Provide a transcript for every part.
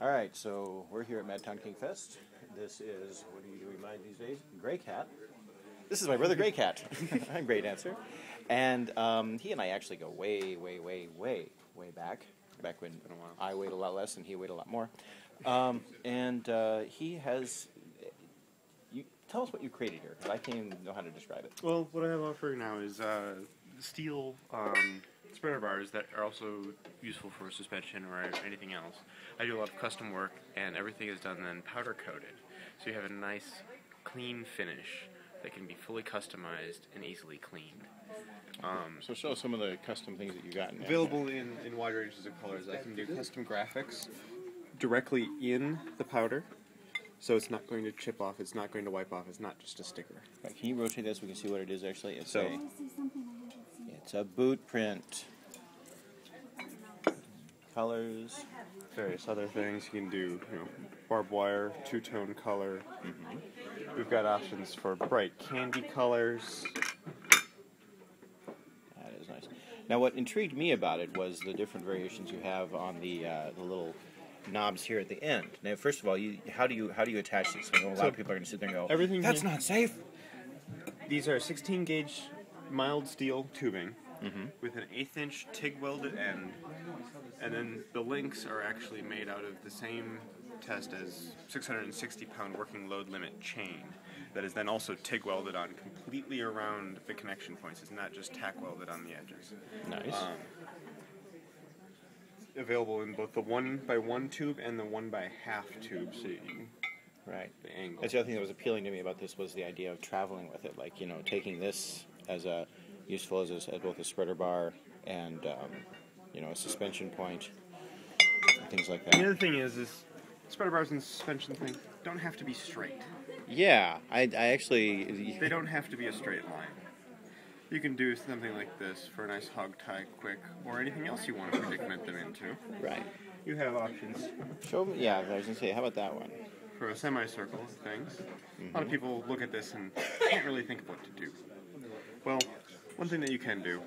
Alright, so we're here at Madtown King Fest. This is, what do you remind these days? GreyCat. This is my brother GrayCat. I'm Graydancer. And he and I actually go way back. Back when I weighed a lot less and he weighed a lot more. He has... tell us what you created here, because I can't even know how to describe it. Well, what I have offering now is steel spreader bars that are also useful for suspension or anything else. I do a lot of custom work, and everything is done then powder coated. So you have a nice, clean finish that can be fully customized and easily cleaned. So show us some of the custom things that you got. Available in wide ranges of colors. I can do custom graphics directly in the powder. So it's not going to chip off, it's not going to wipe off, it's not just a sticker. Right, can you rotate this? We can see what it is actually. It's a boot print. Colors. Various other things. You can do, barbed wire, two-tone color. We've got options for bright candy colors. That is nice. Now what intrigued me about it was the different variations you have on the little knobs here at the end. Now, first of all, how do you attach these? I know a lot of people are going to sit there and go, "That's not safe." These are 16 gauge mild steel tubing with an 1/8 inch TIG welded end, and then the links are actually made out of the same test as 660 pound working load limit chain that is then also TIG welded on completely around the connection points. It's not just tack welded on the edges. Nice. Available in both the 1x1 tube and the 1x1/2 tube, so you can the angle. That's the other thing that was appealing to me about this was the idea of traveling with it, like taking this as a useful as both a spreader bar and a suspension point, and things like that. The other thing is spreader bars and suspension things don't have to be straight. Yeah, I actually... They don't have to be a straight line. You can do something like this for a nice hog tie quick, or anything else you want to predicament them into. Right. You have options. Show me, yeah, I was going to say, how about that one? For a semicircle of things. A lot of people look at this and can't really think of what to do. Well, one thing that you can do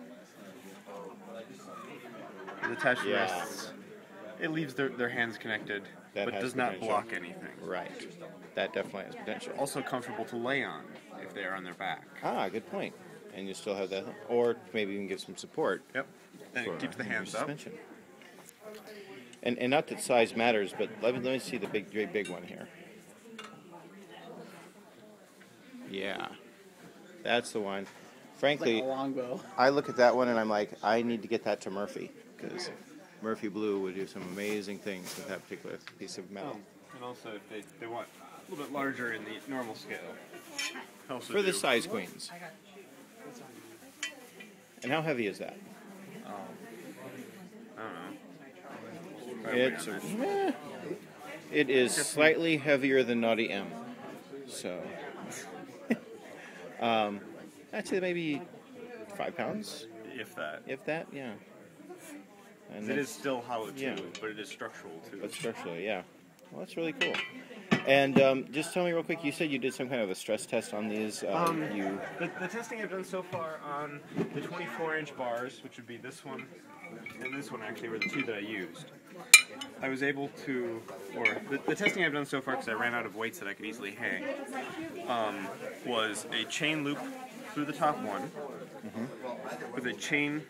is attach the wrists. It leaves their hands connected, but does not block anything. Right. That definitely has potential. Also comfortable to lay on if they are on their back. Ah, good point. And you still have that, or maybe even give some support. Yep. And it keeps the hands up. And not that size matters, but let me see the big one here. Yeah, that's the one. Frankly, like a longbow. I look at that one and I'm like, I need to get that to Murphy, because Murphy Blue would do some amazing things with that particular piece of metal. And also, if they want a little bit larger in the normal scale. For the size queens. And how heavy is that? I don't know. It is slightly heavier than Naughty M. So, I'd say maybe 5 pounds. If that. If that, yeah. And it is still hollow too, but it is structural too. But structurally, yeah. Well, that's really cool. And just tell me real quick, you said you did some kind of a stress test on these. The testing I've done so far on the 24-inch bars, which would be this one and this one actually were the two that I used. I was able to, the testing I've done so far, because I ran out of weights that I could easily hang, was a chain loop through the top one, with a chain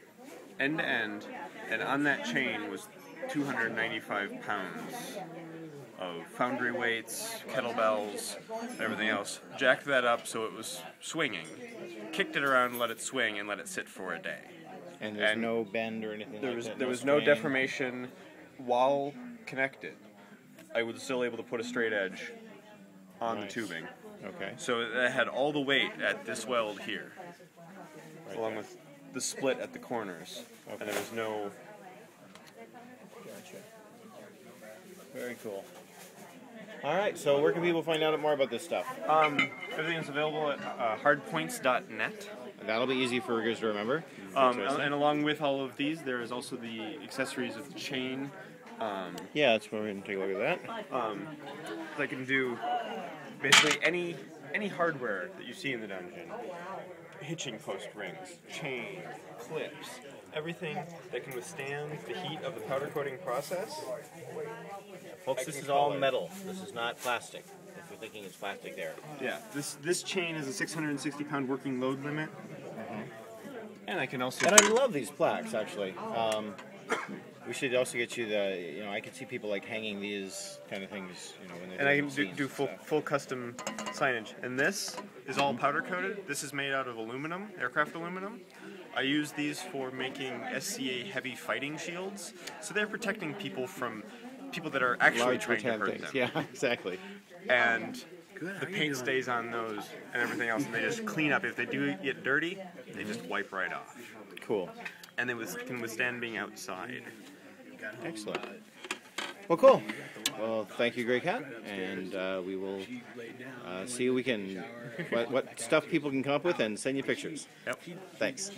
end to end, and on that chain was 295 pounds of foundry weights, kettlebells, and everything else. Jacked that up so it was swinging, kicked it around, let it swing, and let it sit for a day. And there's no bend or anything like that? There was no deformation while connected. I was still able to put a straight edge on the tubing. Okay. So it had all the weight at this weld here, along with the split at the corners. Okay. And there was no... Gotcha. Very cool. Alright, so where can people find out more about this stuff? Everything is available at hardpoints.net. That'll be easy for you guys to remember. And along with all of these, there is also the accessories of the chain. Yeah, that's where we're going to take a look at that. That can do basically any hardware that you see in the dungeon. Hitching post rings, chain, clips, everything that can withstand the heat of the powder coating process. Folks, this is all metal. This is not plastic. If you're thinking it's plastic there. Yeah, this chain is a 660 pound working load limit. And I can also... And I love these plaques, actually. We should also get you the, I could see people like hanging these kind of things, when they're and I doing can scenes do and full, stuff. full custom signage. And this is all powder coated. This is made out of aluminum, aircraft aluminum. I use these for making SCA heavy fighting shields. So they're protecting people from people that are actually Large trying to hurt things. them. Yeah, exactly. And the paint stays on those and everything else, and they just clean up. If they do get dirty, they just wipe right off. Cool. And they can withstand being outside. Excellent. Well, cool. Well, thank you, GreyCat, and we will see what stuff people can come up with and send you pictures. Yep. Thanks.